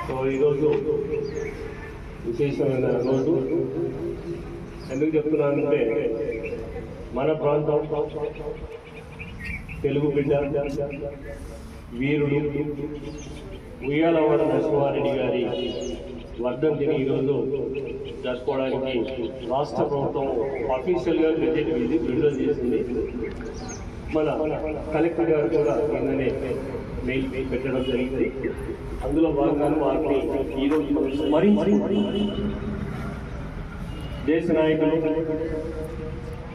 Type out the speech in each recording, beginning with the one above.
So ఈరోజు విశేషమైన రోజు. ఎందుకు చెప్తున్నానంటే మన ప్రాంతం తెలుగు బిడ్డ వీరుడు ఉయ్యాలవాడ నరసింహారెడ్డి గారి వర్ధంతిని ఈరోజు జరుపుకోవడానికి రాష్ట్ర ప్రభుత్వం అఫీషియల్గా గెజెట్ విడుదల చేసింది. మన కలెక్టర్ గారు కూడా నిన్ననే మెయిల్ పెట్టడం జరిగింది. అందులో భాగంగా వారిని ఈరోజు స్మరించి దేశ నాయకులు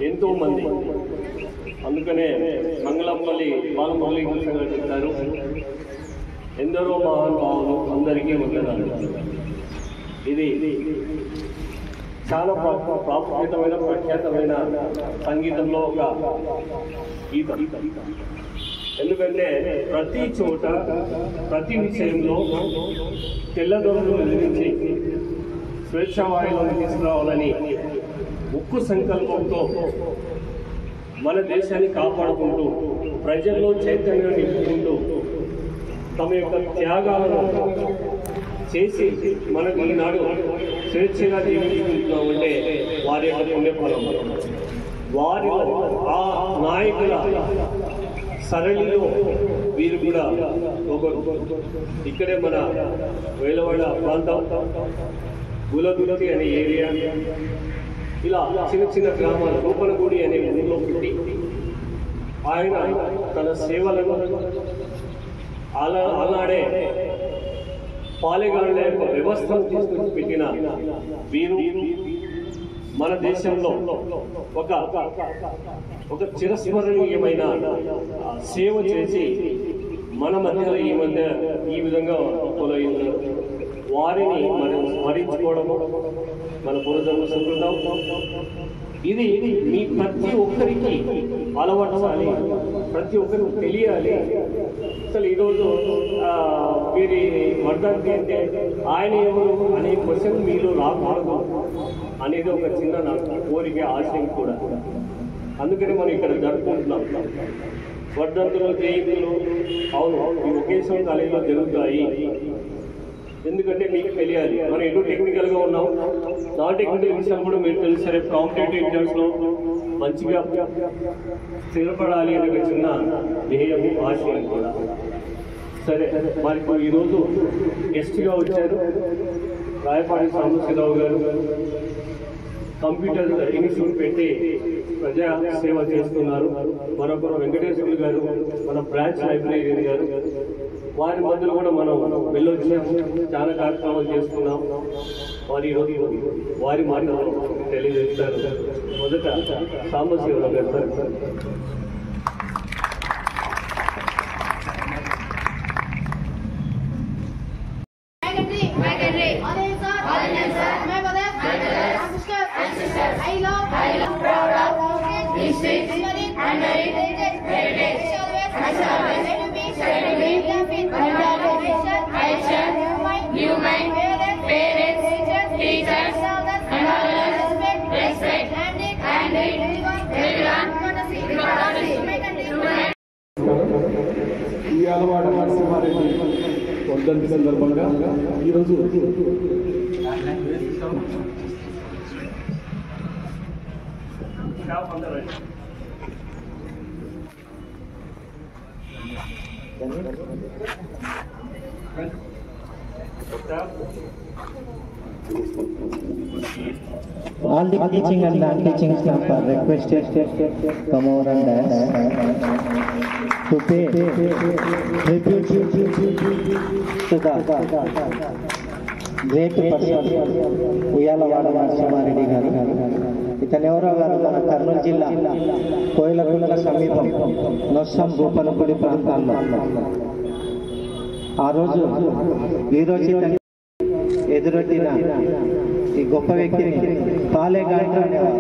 ఎంతో మంది, అందుకనే మంగళంపల్లి బాలమురళీకృష్ణ గారు చెప్తారు, ఎందరో మహానుభావులు అందరికీ వందనాలు. ఇది చాలా ప్రాముఖ్యతమైన ప్రఖ్యాతమైన సంగీతంలో ఒక గీతం. ఎందుకంటే ప్రతి చోట ప్రతి విషయంలో తెల్లదొరలు ఎదిరించి స్వేచ్ఛావాయువులను తీసుకురావాలని ఉక్కు సంకల్పంతో మన దేశాన్ని కాపాడుకుంటూ ప్రజల్లో చైతన్యం నింపుకుంటూ తమ యొక్క త్యాగాలను చేసి మనకు ఈనాడు స్వేచ్ఛగా జీవించుకుంటున్నామంటే వారి యొక్క పుణ్యఫలం. వారి ఆ నాయకుల సరళిలో వీరు కూడా ఒకరు. ఇక్కడే మన వేలవాడ ప్రాంతం గులదుర్తి అనే ఏరియా, ఇలా చిన్న చిన్న గ్రామాలు రూపనగుడి అనే ఊరిలో పుట్టి ఆయన తన సేవలను అలాడే పాలెగాళ్ళ యొక్క వ్యవస్థను తీసుకొచ్చి పెట్టిన వీరు మన దేశంలో ఒక చిరస్మరణీయమైన సేవ చేసి మన మధ్యలో ఈ విధంగా కొలైనారు. వారిని మనం స్మరించుకోవడం మన పూర్వజన్మ సంస్కృతం. ఇది మీ ప్రతి ఒక్కరికి అలవర్చాలి, ప్రతి ఒక్కరికి తెలియాలి. అసలు ఈరోజు వీరి వర్ధంతి అంటే ఆయన ఎవరు అనే క్వశ్చన్ మీలో రాకూడదు అనేది ఒక చిన్న నాకు కోరిక, ఆశయం కూడా. అందుకని మనం ఇక్కడ జరుపుకుంటున్నాం. వర్ధంతులు, జయంతులు అవును ఈ ఒకేషన్ కాలేజీలో జరుగుతాయి. ఎందుకంటే మీకు తెలియాలి, మనం ఎటు టెక్నికల్గా ఉన్నాం, నాన్ టెక్నికల్ విషయాలు కూడా మీరు తెలుసు. రేపు కాంపిటేటివ్ ఎగ్జామ్స్లో మంచిగా స్థిరపడాలి అనే ఒక చిన్న ధ్యేయము, ఆశయం కూడా. సరే, మనకు ఈరోజు గెస్ట్గా వచ్చారు రాయపాటి సాంబశివరావు గారు. కంప్యూటర్ ఇన్స్టిట్యూట్ పెట్టి ప్రజా సేవ చేస్తున్నారు. మరొకరు వెంకటేశ్వర్లు గారు, మన బ్రాంచ్ లైబ్రరీయన్ గారు. వారి మధ్యలో కూడా మనం వెళ్ళొచ్చాము, చాలా కార్యక్రమాలు చేసుకున్నాం. వారి ఈరోజు వారి మాటలు తెలియజేస్తారు. మొదట సాంబశివరావు గారు సార్. ఉయ్యాలవాడ నరసింహారెడ్డి వర్ధంతి సందర్భంగా ఈరోజు all the teaching and non-teaching staff are requested to come over and to pay tribute to the great person Uyyalawada Narasimha Reddy గారు. ఇతనెవరో గారు మన కర్నూలు జిల్లా కోయిలకుంట్ల సమీపం నొస్సం రూపనగుడి ప్రాంతాల్లో ఆ రోజు వీరోచిత ఎదురొట్టిన ఈ గొప్ప వ్యక్తిని పాలేగాండ్రు అనేవారు.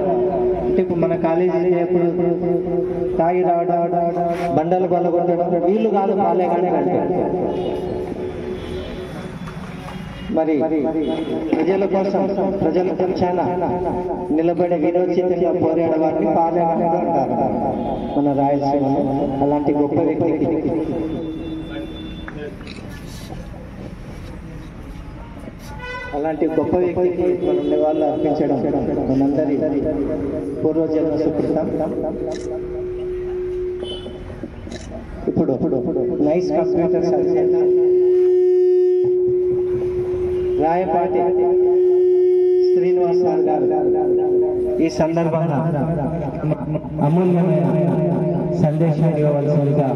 అంటే ఇప్పుడు మన కాలేజీ ఎప్పుడు తాగి రావడం, బండలు బలగొట్టడం, వీళ్ళు కాదు పాలేగాండ్రు అంటే. మరి ప్రజల కోసం ప్రజల పక్షాన నిలబడే విరోచితంగా పోరాడే వారిని పాలేగాండ్రు అంటారు మన రాయలసీమలో. అలాంటి గొప్ప వ్యక్తికి అలాంటి గొప్ప వ్యక్తికి మనం నివాళులు అర్పించడం మనందరి పూర్వజన్మ సుకృతం. ఇప్పుడు nice computer surgeon Rayapati Srinivas గారు ఈ సందర్భంగా అమూల్యమైన సందేశం ఇవ్వవలసిందిగా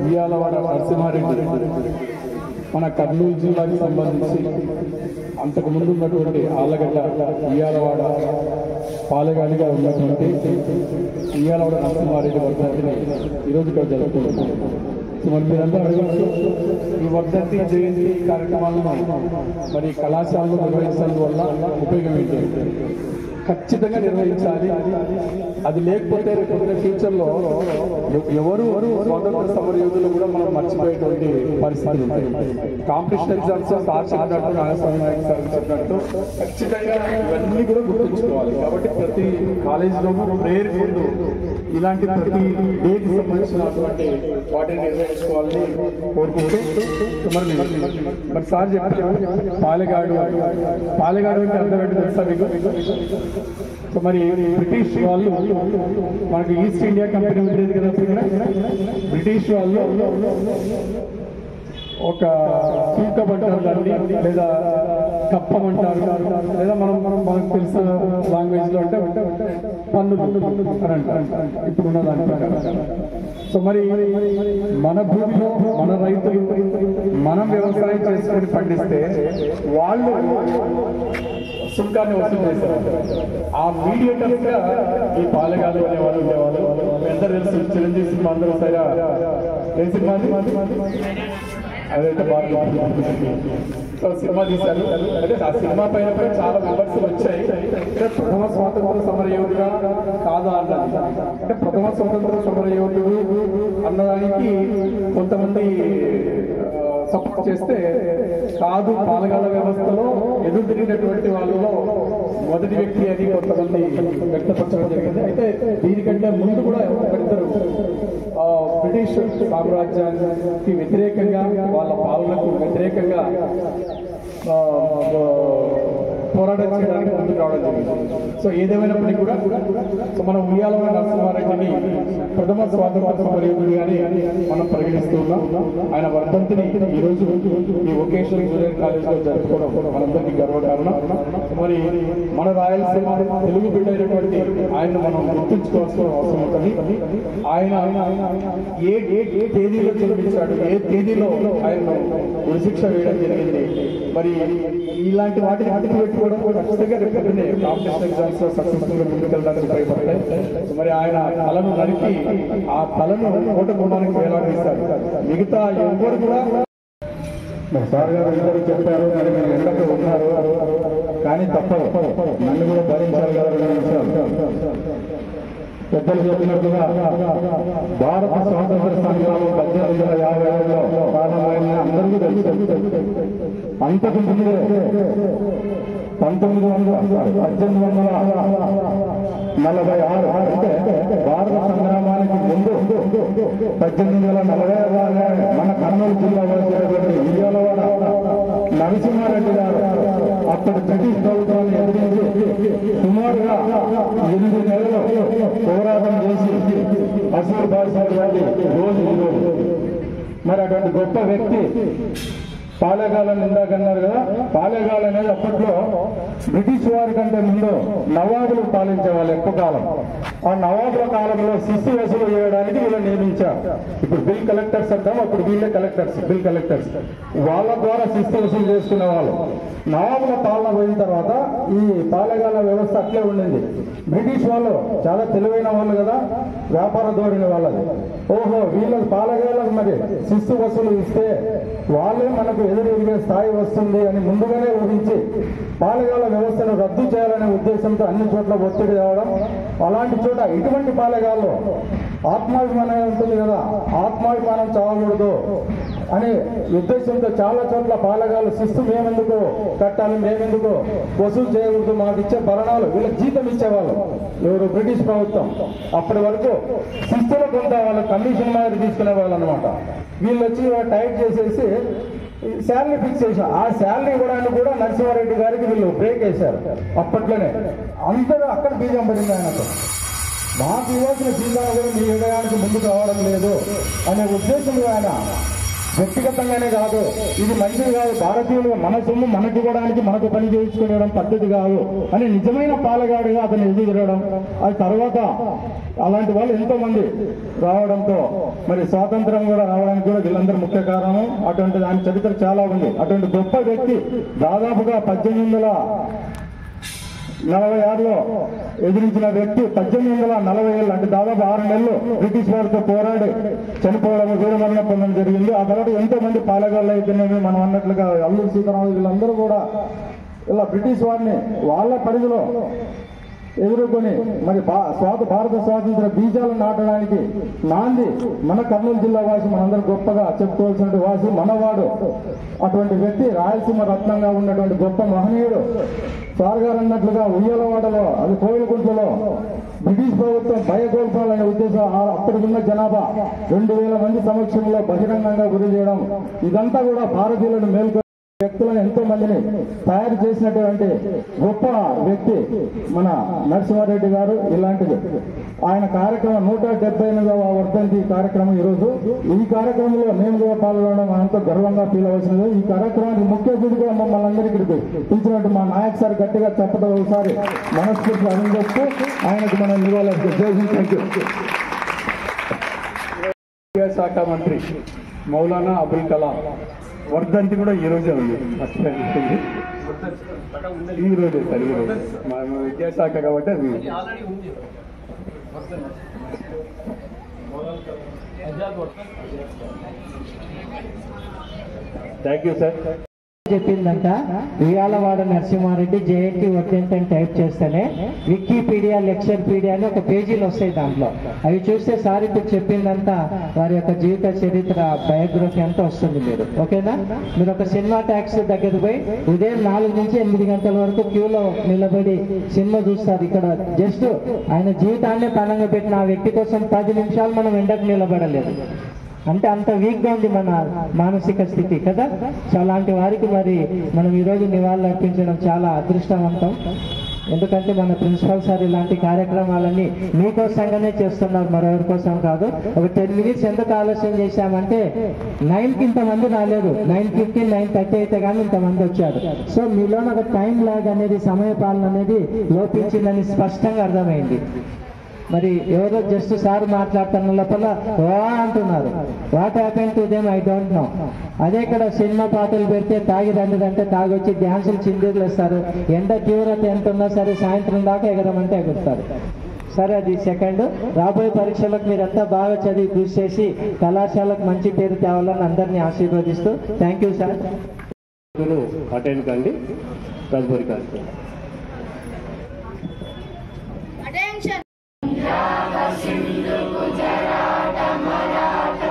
ఉయ్యాలవాడ నరసింహారెడ్డి మన కర్నూలు జిల్లాకి సంబంధించి అంతకుముందు ఉన్నటువంటి ఆళ్ళగడ్డ ఉయ్యాలవాడ పాలెగాలిగా ఉన్నటువంటి ఉయ్యాలవాడ నరసింహారెడ్డి వర్ధంతిని ఈరోజు ఇక్కడ జరుపుకుంటున్నాం. మరి మీరంతా అడగవచ్చు, ఈ వర్ధంతి జయంతి కార్యక్రమాలను మరి కళాశాలలో నిర్వహించడం వల్ల ఉపయోగం ఏంటి? ఖచ్చితంగా నిర్వహించాలి. అది లేకపోతే రేపు ఫ్యూచర్లో ఎవరు స్వాతంత్ర సమరయోధులు కూడా మనం మర్చిపోయేటువంటి పరిస్థితులు ఉంటాయి. కాంపిటీషన్ ఎగ్జామ్స్ సార్ చెప్పినట్టు నాగస్వామి నాయక్ సార్ చెప్పినట్టు ఖచ్చితంగా ఇవన్నీ కూడా గుర్తుంచుకోవాలి. కాబట్టి ప్రతి కాలేజీలోనూ ప్రేయర్ ముందు ఇలాంటి ప్రతి డేకి సంబంధించినటువంటి వాటిని నిర్వహించుకోవాలని కోరుకుంటూ మరి సార్ చెప్పారు పాలెగాడు అంటే అర్థం ఏంటి తెలుసా మీకు? సో మరి బ్రిటిష్ వాళ్ళు మనకి ఈస్ట్ ఇండియా కంపెనీ ఉండేది కదా, బ్రిటిష్ వాళ్ళు ఒక సూకమంటారు దాన్ని, లేదా కప్పమంటారు, లేదా మనకు తెలిసిన లాంగ్వేజ్ లో అంటే పన్నులు అని అంటారు ఇప్పుడున్న దాని ప్రకారం. సో మరి మన భూమిలో మన రైతులు మనం వ్యవసాయం చేసుకొని పండిస్తే వాళ్ళు సుంకాన్ని వసూలు చేస్తారు. ఆ మీడియేటర్స్ గా ఈ పాలెగాలు అనేవాళ్ళు ఉండేవాళ్ళు. ఎంత తెలుసు చిరంజీవి సినిమా అందరూ సరిగా ఏ సినిమా అదైతే బాగా సో సినిమా తీశారు. అంటే ఆ సినిమా పైన చాలా విమర్శలు వచ్చాయి. ప్రథమ స్వాతంత్ర సమర యోధుడా కాదా అన్నది. అంటే ప్రథమ స్వాతంత్ర సమర యోధుడు అన్నదానికి కొంతమంది సపోర్ట్ చేస్తే కాదు, పాలెగాల వ్యవస్థలో ఎదురు తిరిగినటువంటి వాళ్ళలో మొదటి వ్యక్తి అని కొంతమంది వ్యక్తపరచడం జరిగింది. అయితే దీనికంటే ముందు కూడా ఒకరిద్దరు బ్రిటిష్ సామ్రాజ్యానికి వ్యతిరేకంగా వాళ్ళ పాలనకు వ్యతిరేకంగా పోరాటం చేయడానికి ముందుకు రావడం జరిగింది. సో ఏదేమైనప్పటికీ కూడా మనం ఉయ్యాలవాడ నరసింహారెడ్డిని ప్రథమ స్వాతంత్ర సమరయోధుడిగానే మనం పరిగణిస్తూ ఉన్నాం. ఆయన వర్ధంతిని ఈరోజు ఈ వొకేషనల్ జూనియర్ కాలేజ్లో జరుపుకోవడం మనందరికీ గర్వకారణం. మరి మన రాయలసీమ తెలుగు బిడ్డ అయినటువంటి ఆయన మనం గుర్తుంచుకోవాల్సిన అవసరం ఉంటుంది. ఆయన ఏ తేదీలో జన్మించాడు, ఏ తేదీలో ఆయన ఉరిశిక్ష వేయడం జరిగింది. మరి ఇలాంటి వాటిని పెట్టుకోవడం ఖచ్చితంగా రేపొద్దునే కాంపిటీషన్ ఎగ్జామ్స్ లో సక్సెస్ఫుల్ గా ముందుకెళ్ళడానికి ఉపయోగపడతాయి. మరి ఆయన తలను నరికి ఆ తలను కోట గుమ్మానికి వేలాడేస్తారు. మిగతా ఎవరు కూడా సార్ గారు అందరూ చెప్పారు, మరి మీరు ఎండకు ఉన్నారు కానీ తప్పదు, నన్ను కూడా భరించాలి కదా. 2 నిమిషాలు పెద్దలు చెప్పినట్లుగా భారత స్వాతంత్ర సంగ్రామం 1857లో ప్రారంభమైన అందరికీ తెలుసు. అంతకు ముందే 1846 అంటే భారత సంగ్రామానికి ముందు 1846 మన కర్నూలు జిల్లా వచ్చినటువంటి ఉయ్యాలవాడ నరసింహారెడ్డి గారు అప్పటి బ్రిటిష్ ప్రభుత్వాన్ని ఎదిరించి సుమారుగా 8 నెలలు పోరాటం చేసి అసలు బాధించినటువంటి రోజు ఈరోజు. మరి అటువంటి గొప్ప వ్యక్తి పాలెగాలని ఇందాకన్నారు కదా, పాలెగాలు అనేది అప్పట్లో బ్రిటిష్ వారి కంటే ముందు నవాబులు పాలించేవాళ్ళు ఎక్కువ కాలం. ఆ నవాబుల కాలంలో శిస్తు వసూలు చేయడానికి వీళ్ళని నియమించారు. ఇప్పుడు బిల్ కలెక్టర్స్ అంటాం, అప్పుడు వీళ్ళే కలెక్టర్స్, బిల్ కలెక్టర్స్. వాళ్ళ ద్వారా శిస్తు వసూలు చేసుకునే వాళ్ళు. నవాబుల పాలన పోయిన తర్వాత ఈ పాలెగాల వ్యవస్థ అట్లే ఉండింది. బ్రిటిష్ వాళ్ళు చాలా తెలివైన వాళ్ళు కదా, వ్యాపార ధోరణి వాళ్ళది. ఓహో వీళ్ళ పాలెగాలకు మరి శిస్తు వసూలు ఇస్తే వాళ్ళే మనకు ఎదురుగే స్థాయి వస్తుంది అని ముందుగానే ఊహించి పాలెగాల వ్యవస్థను రద్దు చేయాలనే ఉద్దేశంతో అన్ని చోట్ల ఒత్తిడి తేవడం. అలాంటి చోట ఇటువంటి పాలెగాల్లో ఆత్మాభిమానం ఉంటుంది కదా, ఆత్మాభిమానం చావకూడదు అనే ఉద్దేశంతో చాలా చోట్ల పాలగాలు శిస్తు మేమెందుకు కట్టాలి, మేమెందుకు వసూలు చేయకూడదు, మాకు ఇచ్చే భరణాలు వీళ్ళకి జీతం ఇచ్చేవాళ్ళు ఎవరు బ్రిటిష్ ప్రభుత్వం. అప్పటి వరకు శిస్తులు కొంత వాళ్ళు కమిషన్ మీద తీసుకునే వాళ్ళు అనమాట. వీళ్ళు వచ్చి టైట్ చేసేసి శాలరీ ఫిక్స్ చేశారు. ఆ శాలరీ ఇవ్వడానికి కూడా నరసింహారెడ్డి గారికి వీళ్ళు బ్రేక్ వేశారు. అప్పట్లోనే అందరూ అక్కడ బీజం పడింది ఆయనతో. మాకు ఇవ్వాల్సిన జీతాలు కూడా మీ ఇవ్వడానికి ముందుకు రావడం లేదు అనే ఉద్దేశంలో ఆయన వ్యక్తిగతంగానే కాదు, ఇది మంచిది కాదు, భారతీయులు మన సొమ్ము మనకి ఇవ్వడానికి మనకు పని చేయించుకోవడం పద్ధతి కాదు అని నిజమైన పాలగాడుగా అతను ఎదుగుదరడం. అది తర్వాత అలాంటి వాళ్ళు ఎంతో మంది రావడంతో మరి స్వాతంత్రం కూడా రావడానికి కూడా వీళ్ళందరూ ముఖ్య కారణం. అటువంటి దాని చరిత్ర చాలా ఉంది. అటువంటి గొప్ప వ్యక్తి దాదాపుగా 1846లో ఎదిరించిన వ్యక్తి 1840 అంటే దాదాపు 6 నెలలు బ్రిటిష్ వారితో పోరాడి చనిపోవడం, వీరమరణం పొందడం జరిగింది. ఆ తర్వాత ఎంతో మంది పాలగాళ్ళు అయితేనేమి మనం అన్నట్లుగా అల్లూరి సీతారామరాజు వీళ్ళందరూ కూడా ఇలా బ్రిటిష్ వారిని వాళ్ళ పరిధిలో ఎదుర్కొని మరి భారత స్వాతంత్ర బీజాలు నాటడానికి నాంది మన కర్నూలు జిల్లా వాసి మనందరూ గొప్పగా చెప్పుకోవాల్సిన వాసి మనవాడు. అటువంటి వ్యక్తి రాయలసీమ రత్నంగా ఉన్నటువంటి గొప్ప మహనీయుడు. సార్ గారు అన్నట్లుగా ఉయ్యలవాడలో అది కోవిలకుంట్లలో బ్రిటిష్ ప్రభుత్వం భయగోల్పాలనే ఉద్దేశం అప్పటికున్న జనాభా 2000 మంది సమక్షంలో బహిరంగంగా గురి చేయడం, ఇదంతా కూడా భారతీయులను మేల్కొ వ్యక్తులను ఎంతో మందిని తయారు చేసినటువంటి గొప్ప వ్యక్తి మన నరసింహారెడ్డి గారు. ఇలాంటిది ఆయన కార్యక్రమం 178వ వర్ధంతి కార్యక్రమం ఈరోజు. ఈ కార్యక్రమంలో మేము కూడా పాల్గొనడం ఎంతో గర్వంగా ఫీల్ అవ్వాల్సినది. ఈ కార్యక్రమానికి ముఖ్య అతిథిగా మమ్మల్ని అందరికీ పిలిచినట్టు మా నాయక్ సార్ గట్టిగా చెప్పడం ఒకసారి మనస్ఫూర్తి అభినందిస్తూ ఆయనకు మనం నివాళులు. శాఖ మంత్రి మౌలానా అబుల్ కలాం వర్ధంతి కూడా ఈ రోజే ఉంది. ఈ రోజే సార్, ఈ రోజు మన విద్యాశాఖ కాబట్టి అది థ్యాంక్ యూ సార్. చెప్పిందంట ఉయ్యాలవాడ నరసింహారెడ్డి జయంతి వర్ధంతి అని టైప్ చేస్తేనే వికీపీడియా, లెక్చర్పీడియా అని ఒక పేజీలు వస్తాయి. దాంట్లో అవి చూస్తే సార్ ఇప్పుడు చెప్పిందంతా వారి యొక్క జీవిత చరిత్ర, బయోగ్రఫీ అంతా వస్తుంది. మీరు ఓకేనా? మీరు ఒక సినిమా ట్యాక్స్ దగ్గర పోయి ఉదయం 4 నుంచి 8 గంటల వరకు క్యూలో నిలబడి సినిమా చూస్తారు. ఇక్కడ జస్ట్ ఆయన జీవితాన్ని పణంగా పెట్టిన ఆ వ్యక్తి కోసం 10 నిమిషాలు మనం ఎండకు నిలబడలేదు అంటే అంత వీక్గా ఉంది మన మానసిక స్థితి కదా. సో అలాంటి వారికి మరి మనం ఈరోజు నివాళులు అర్పించడం చాలా అదృష్టవంతం. ఎందుకంటే మన ప్రిన్సిపల్ సార్ ఇలాంటి కార్యక్రమాలన్నీ మీకోసంగానే చేస్తున్నారు, మరెవరి కోసం కాదు. ఒక 10 మినిట్స్ ఎందుకు ఆలస్యం చేశామంటే 9కి ఇంతమంది రాలేదు, 9:15, 9:30 అయితే కానీ ఇంతమంది వచ్చారు. సో మీలోని ఒక టైం లాగ్ అనేది, సమయపాలన అనేది లోపించిందని స్పష్టంగా అర్థమైంది. మరి ఎవరో జస్ట్ సార్ మాట్లాడుతున్న లోపల వా అంటున్నారు. What happen to them I don't know. అదే ఇక్కడ సినిమా పాటలు పెడితే తాగి రండిదంటే తాగొచ్చి డ్యాన్సులు చిందులు వేస్తారు. ఎండ తీవ్రత ఎంత ఉన్నా సరే సాయంత్రం దాకా ఎగరమంటే ఎగురుతారు. సరే, అది సెకండ్. రాబోయే పరీక్షలకు మీరంతా బాగా చదివి కృషి చేసి కళాశాలకు మంచి పేరు తేవాలని అందరినీ ఆశీర్వదిస్తూ థ్యాంక్ యూ సార్. అటెండ్ కండి తదుపరి కార్యక్రమం. సింధు గుజరాట మరాఠ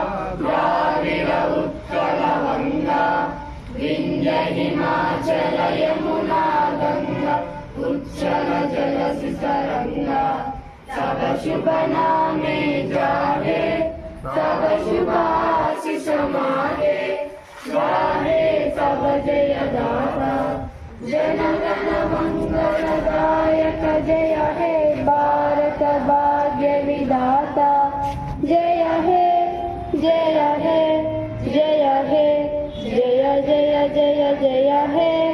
ద్రావిడ ఉత్కళ వంగ వింధ్య హిమాచల యమునా గంగా ఉచ్చల జలసి తరంగా सब शुभ नामे जागे सब शुभाशिष मागे गाहे सब जय दाता जनगण मंगलदायक जय हे भारत भाग्य विधाता जय हे जय हे जय हे जय जय जय जय हे